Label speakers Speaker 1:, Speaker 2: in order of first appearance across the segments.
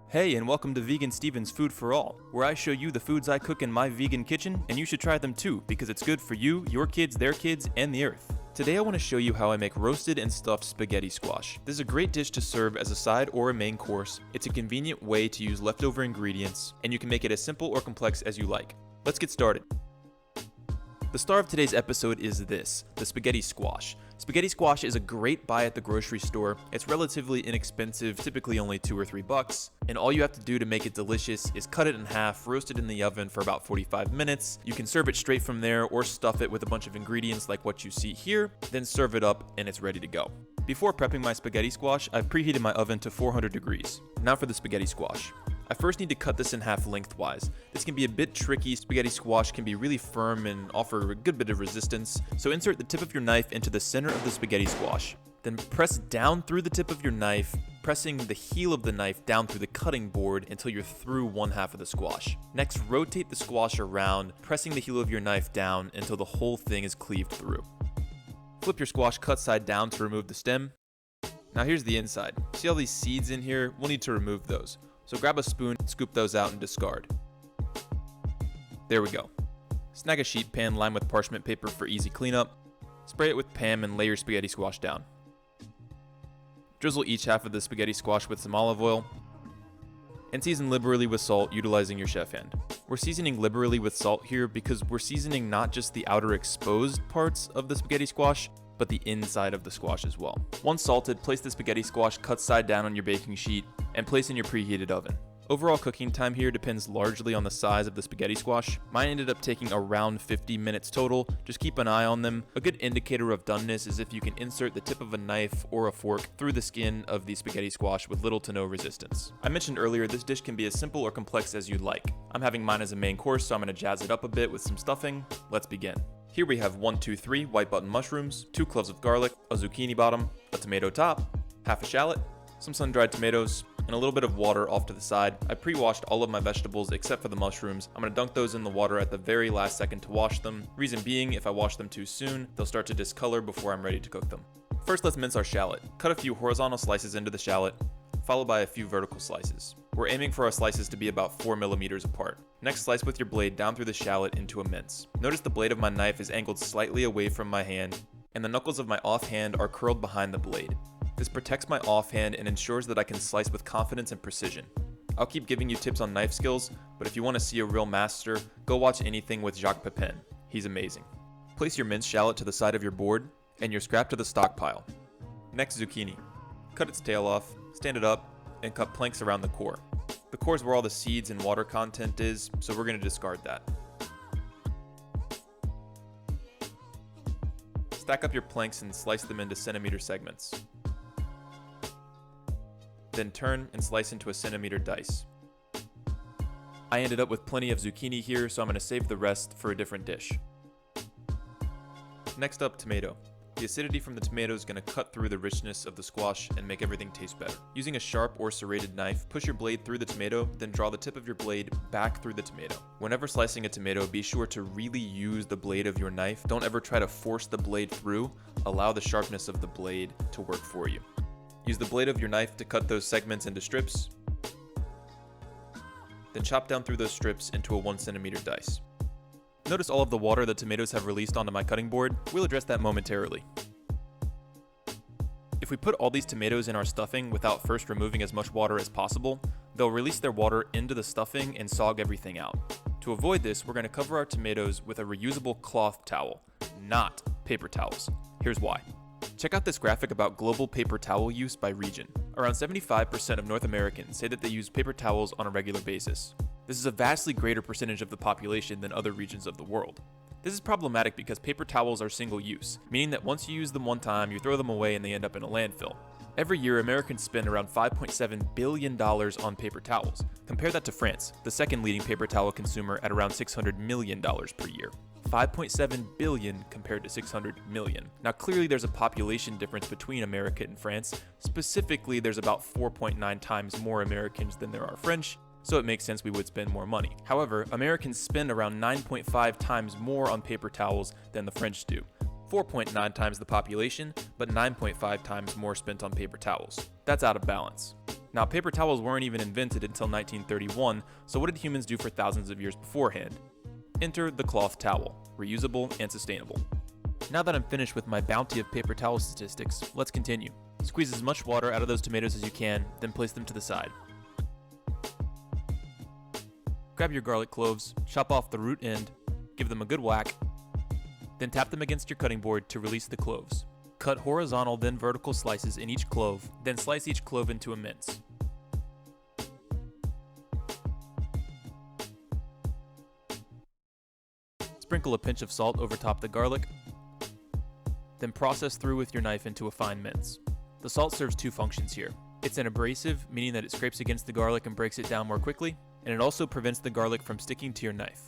Speaker 1: Hey, and welcome to Vegan Steven's Food for All, where I show you the foods I cook in my vegan kitchen, and you should try them too, because it's good for you, your kids, their kids, and the earth. Today I want to show you how I make roasted and stuffed spaghetti squash. This is a great dish to serve as a side or a main course. It's a convenient way to use leftover ingredients, and you can make it as simple or complex as you like. Let's get started. The star of today's episode is this, the spaghetti squash. Spaghetti squash is a great buy at the grocery store. It's relatively inexpensive, typically only $2 or $3, and all you have to do to make it delicious is cut it in half, roast it in the oven for about 45 minutes. You can serve it straight from there or stuff it with a bunch of ingredients like what you see here, then serve it up and it's ready to go. Before prepping my spaghetti squash, I've preheated my oven to 400 degrees. Now for the spaghetti squash. I first need to cut this in half lengthwise. This can be a bit tricky. Spaghetti squash can be really firm and offer a good bit of resistance, so insert the tip of your knife into the center of the spaghetti squash. Then press down through the tip of your knife, pressing the heel of the knife down through the cutting board until you're through one half of the squash. Next, rotate the squash around, pressing the heel of your knife down until the whole thing is cleaved through. Flip your squash cut side down to remove the stem. Now here's the inside. See all these seeds in here? We'll need to remove those. So grab a spoon, scoop those out, and discard. There we go. Snag a sheet pan lined with parchment paper for easy cleanup. Spray it with Pam and lay your spaghetti squash down. Drizzle each half of the spaghetti squash with some olive oil. And season liberally with salt, utilizing your chef hand. We're seasoning liberally with salt here because we're seasoning not just the outer exposed parts of the spaghetti squash, but the inside of the squash as well. Once salted, place the spaghetti squash cut side down on your baking sheet and place in your preheated oven. Overall cooking time here depends largely on the size of the spaghetti squash. Mine ended up taking around 50 minutes total. Just keep an eye on them. A good indicator of doneness is if you can insert the tip of a knife or a fork through the skin of the spaghetti squash with little to no resistance. I mentioned earlier this dish can be as simple or complex as you'd like. I'm having mine as a main course, so I'm going to jazz it up a bit with some stuffing. Let's begin. Here we have 1, 2, 3 white button mushrooms, 2 cloves of garlic, a zucchini bottom, a tomato top, half a shallot, some sun-dried tomatoes, and a little bit of water off to the side. I pre-washed all of my vegetables except for the mushrooms. I'm going to dunk those in the water at the very last second to wash them. Reason being, if I wash them too soon, they'll start to discolor before I'm ready to cook them. First, let's mince our shallot. Cut a few horizontal slices into the shallot, followed by a few vertical slices. We're aiming for our slices to be about 4 millimeters apart. Next, slice with your blade down through the shallot into a mince. Notice the blade of my knife is angled slightly away from my hand, and the knuckles of my offhand are curled behind the blade. This protects my offhand and ensures that I can slice with confidence and precision. I'll keep giving you tips on knife skills, but if you want to see a real master, go watch anything with Jacques Pepin. He's amazing. Place your minced shallot to the side of your board, and your scrap to the stockpile. Next, zucchini. Cut its tail off, stand it up, and cut planks around the core. The core is where all the seeds and water content is, so we're going to discard that. Stack up your planks and slice them into centimeter segments. Then turn and slice into a centimeter dice. I ended up with plenty of zucchini here, so I'm going to save the rest for a different dish. Next up, tomato. The acidity from the tomato is going to cut through the richness of the squash and make everything taste better. Using a sharp or serrated knife, push your blade through the tomato, then draw the tip of your blade back through the tomato. Whenever slicing a tomato, be sure to really use the blade of your knife. Don't ever try to force the blade through. Allow the sharpness of the blade to work for you. Use the blade of your knife to cut those segments into strips. Then chop down through those strips into a 1 centimeter dice. Notice all of the water the tomatoes have released onto my cutting board. We'll address that momentarily. If we put all these tomatoes in our stuffing without first removing as much water as possible, they'll release their water into the stuffing and sog everything out. To avoid this, we're going to cover our tomatoes with a reusable cloth towel, not paper towels. Here's why. Check out this graphic about global paper towel use by region. Around 75% of North Americans say that they use paper towels on a regular basis. This is a vastly greater percentage of the population than other regions of the world. This is problematic because paper towels are single use, meaning that once you use them one time, you throw them away and they end up in a landfill. Every year, Americans spend around $5.7 billion on paper towels. Compare that to France, the second leading paper towel consumer at around $600 million per year. 5.7 billion compared to 600 million. Now clearly there's a population difference between America and France. Specifically, there's about 4.9 times more Americans than there are French, so it makes sense we would spend more money. However, Americans spend around 9.5 times more on paper towels than the French do. 4.9 times the population, but 9.5 times more spent on paper towels. That's out of balance. Now, paper towels weren't even invented until 1931, so what did humans do for thousands of years beforehand? Enter the cloth towel, reusable and sustainable. Now that I'm finished with my bounty of paper towel statistics, let's continue. Squeeze as much water out of those tomatoes as you can, then place them to the side. Grab your garlic cloves, chop off the root end, give them a good whack, then tap them against your cutting board to release the cloves. Cut horizontal then vertical slices in each clove, then slice each clove into a mince. Sprinkle a pinch of salt over top the garlic, then process through with your knife into a fine mince. The salt serves two functions here. It's an abrasive, meaning that it scrapes against the garlic and breaks it down more quickly, and it also prevents the garlic from sticking to your knife.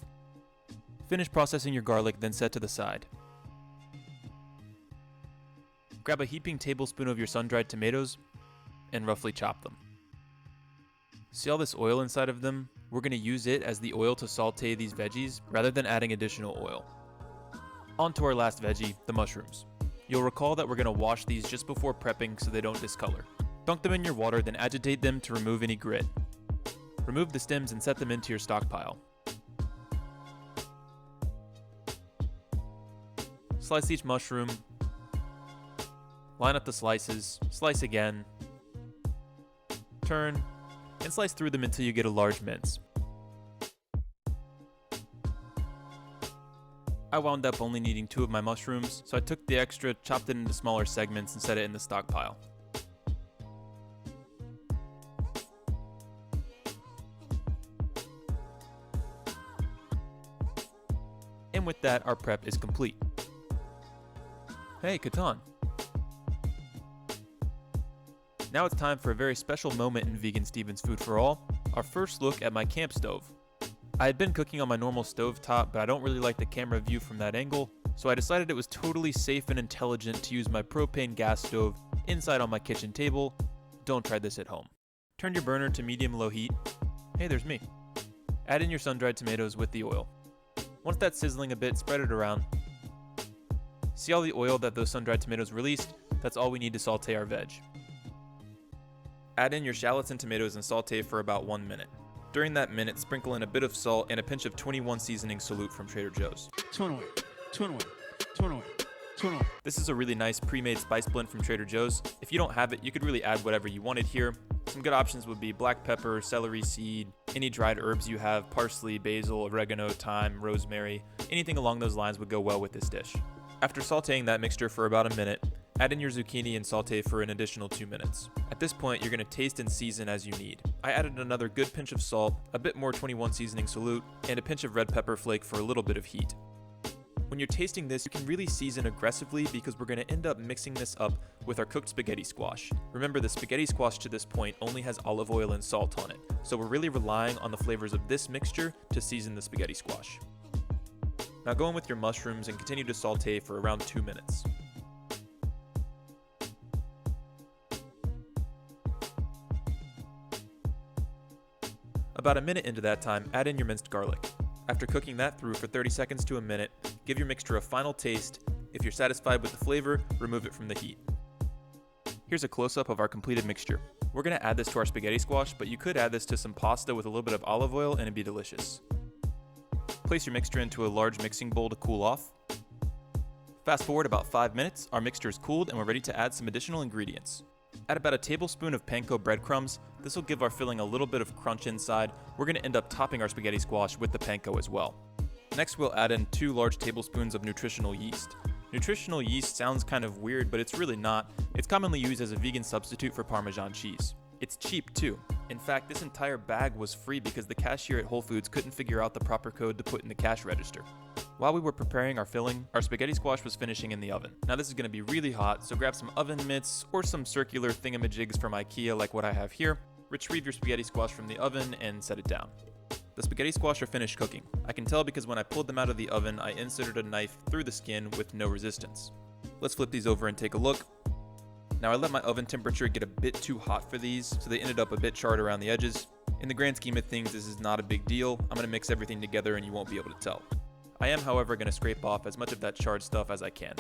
Speaker 1: Finish processing your garlic, then set to the side. Grab a heaping tablespoon of your sun-dried tomatoes and roughly chop them. See all this oil inside of them? We're going to use it as the oil to saute these veggies rather than adding additional oil. On to our last veggie, the mushrooms. You'll recall that we're going to wash these just before prepping so they don't discolor. Dunk them in your water, then agitate them to remove any grit. Remove the stems and set them into your stockpile. Slice each mushroom. Line up the slices, slice again, turn, and slice through them until you get a large mince. I wound up only needing 2 of my mushrooms, so I took the extra, chopped it into smaller segments, and set it in the stockpile. And with that, our prep is complete. Hey, Catan. Now it's time for a very special moment in Vegan Steven's Food for All, our first look at my camp stove. I had been cooking on my normal stove top, but I don't really like the camera view from that angle, so I decided it was totally safe and intelligent to use my propane gas stove inside on my kitchen table. Don't try this at home. Turn your burner to medium-low heat. Hey, there's me. Add in your sun-dried tomatoes with the oil. Once that's sizzling a bit, spread it around. See all the oil that those sun-dried tomatoes released? That's all we need to saute our veg. Add in your shallots and tomatoes and saute for about 1 minute. During that minute, sprinkle in a bit of salt and a pinch of 21 seasoning salute from Trader Joe's. This is a really nice pre-made spice blend from Trader Joe's. If you don't have it, you could really add whatever you wanted here. Some good options would be black pepper, celery seed, any dried herbs you have, parsley, basil, oregano, thyme, rosemary. Anything along those lines would go well with this dish. After sauteing that mixture for about a minute, add in your zucchini and saute for an additional 2 minutes. At this point, you're going to taste and season as you need. I added another good pinch of salt, a bit more 21 seasoning salute, and a pinch of red pepper flake for a little bit of heat. When you're tasting this, you can really season aggressively because we're going to end up mixing this up with our cooked spaghetti squash. Remember, the spaghetti squash to this point only has olive oil and salt on it, so we're really relying on the flavors of this mixture to season the spaghetti squash. Now go in with your mushrooms and continue to saute for around 2 minutes. About a minute into that time, add in your minced garlic. After cooking that through for 30 seconds to a minute, give your mixture a final taste. If you're satisfied with the flavor, remove it from the heat. Here's a close-up of our completed mixture. We're going to add this to our spaghetti squash, but you could add this to some pasta with a little bit of olive oil and it'd be delicious. Place your mixture into a large mixing bowl to cool off. Fast forward about 5 minutes, our mixture is cooled and we're ready to add some additional ingredients. Add about a tablespoon of Panko Breadcrumbs. This will give our filling a little bit of crunch inside. We're going to end up topping our spaghetti squash with the panko as well. Next, we'll add in 2 large tablespoons of nutritional yeast. Nutritional yeast sounds kind of weird, but it's really not. It's commonly used as a vegan substitute for Parmesan cheese. It's cheap too. In fact, this entire bag was free because the cashier at Whole Foods couldn't figure out the proper code to put in the cash register. While we were preparing our filling, our spaghetti squash was finishing in the oven. Now this is going to be really hot, so grab some oven mitts or some circular thingamajigs from IKEA like what I have here. Retrieve your spaghetti squash from the oven and set it down. The spaghetti squash are finished cooking. I can tell because when I pulled them out of the oven, I inserted a knife through the skin with no resistance. Let's flip these over and take a look. Now I let my oven temperature get a bit too hot for these, so they ended up a bit charred around the edges. In the grand scheme of things, this is not a big deal. I'm going to mix everything together and you won't be able to tell. I am, however, going to scrape off as much of that charred stuff as I can.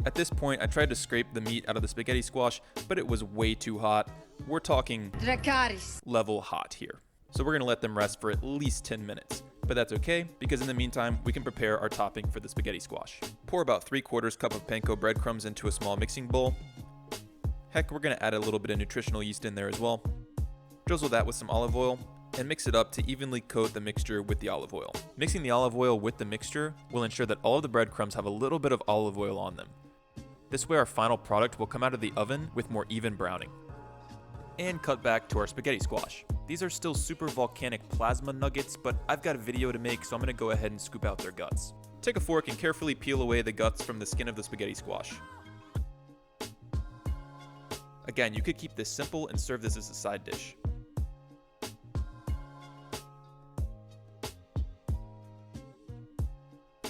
Speaker 1: At this point, I tried to scrape the meat out of the spaghetti squash, but it was way too hot. We're talking Dracarys level hot here. So we're gonna let them rest for at least 10 minutes. But that's okay, because in the meantime, we can prepare our topping for the spaghetti squash. Pour about 3/4 cup of panko breadcrumbs into a small mixing bowl. Heck, we're gonna add a little bit of nutritional yeast in there as well. Drizzle that with some olive oil, and mix it up to evenly coat the mixture with the olive oil. Mixing the olive oil with the mixture will ensure that all of the breadcrumbs have a little bit of olive oil on them. This way our final product will come out of the oven with more even browning. And cut back to our spaghetti squash. These are still super volcanic plasma nuggets, but I've got a video to make, so I'm gonna go ahead and scoop out their guts. Take a fork and carefully peel away the guts from the skin of the spaghetti squash. Again, you could keep this simple and serve this as a side dish.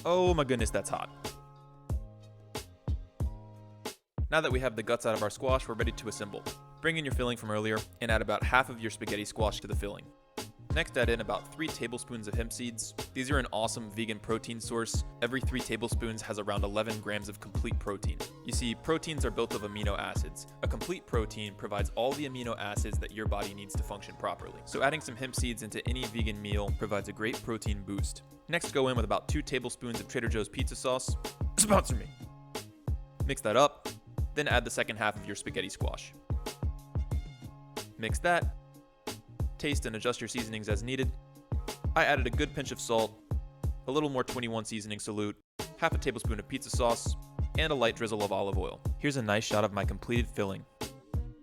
Speaker 1: Oh my goodness, that's hot. Now that we have the guts out of our squash, we're ready to assemble. Bring in your filling from earlier and add about half of your spaghetti squash to the filling. Next, add in about 3 tablespoons of hemp seeds. These are an awesome vegan protein source. Every 3 tablespoons has around 11 grams of complete protein. You see, proteins are built of amino acids. A complete protein provides all the amino acids that your body needs to function properly. So adding some hemp seeds into any vegan meal provides a great protein boost. Next, go in with about 2 tablespoons of Trader Joe's pizza sauce. Sponsor me. Mix that up, then add the second half of your spaghetti squash. Mix that. Taste and adjust your seasonings as needed. I added a good pinch of salt, a little more 21 seasoning salute, half a tablespoon of pizza sauce, and a light drizzle of olive oil. Here's a nice shot of my completed filling.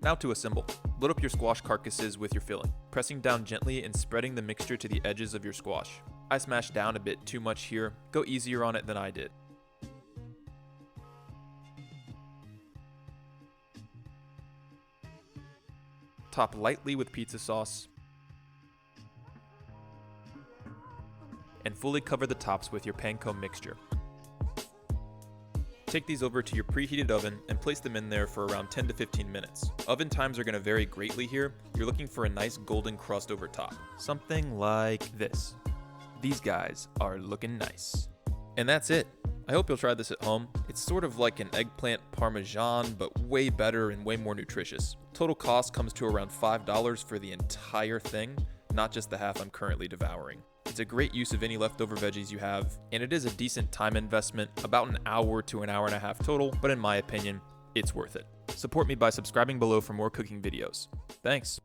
Speaker 1: Now to assemble. Load up your squash carcasses with your filling, pressing down gently and spreading the mixture to the edges of your squash. I smashed down a bit too much here. Go easier on it than I did. Top lightly with pizza sauce, and fully cover the tops with your panko mixture. Take these over to your preheated oven and place them in there for around 10 to 15 minutes. Oven times are going to vary greatly here. You're looking for a nice golden crust over top. Something like this. These guys are looking nice. And that's it. I hope you'll try this at home. It's sort of like an eggplant parmesan, but way better and way more nutritious. Total cost comes to around $5 for the entire thing, not just the half I'm currently devouring. It's a great use of any leftover veggies you have, and it is a decent time investment, about an hour to an hour and a half total, but in my opinion, it's worth it. Support me by subscribing below for more cooking videos. Thanks.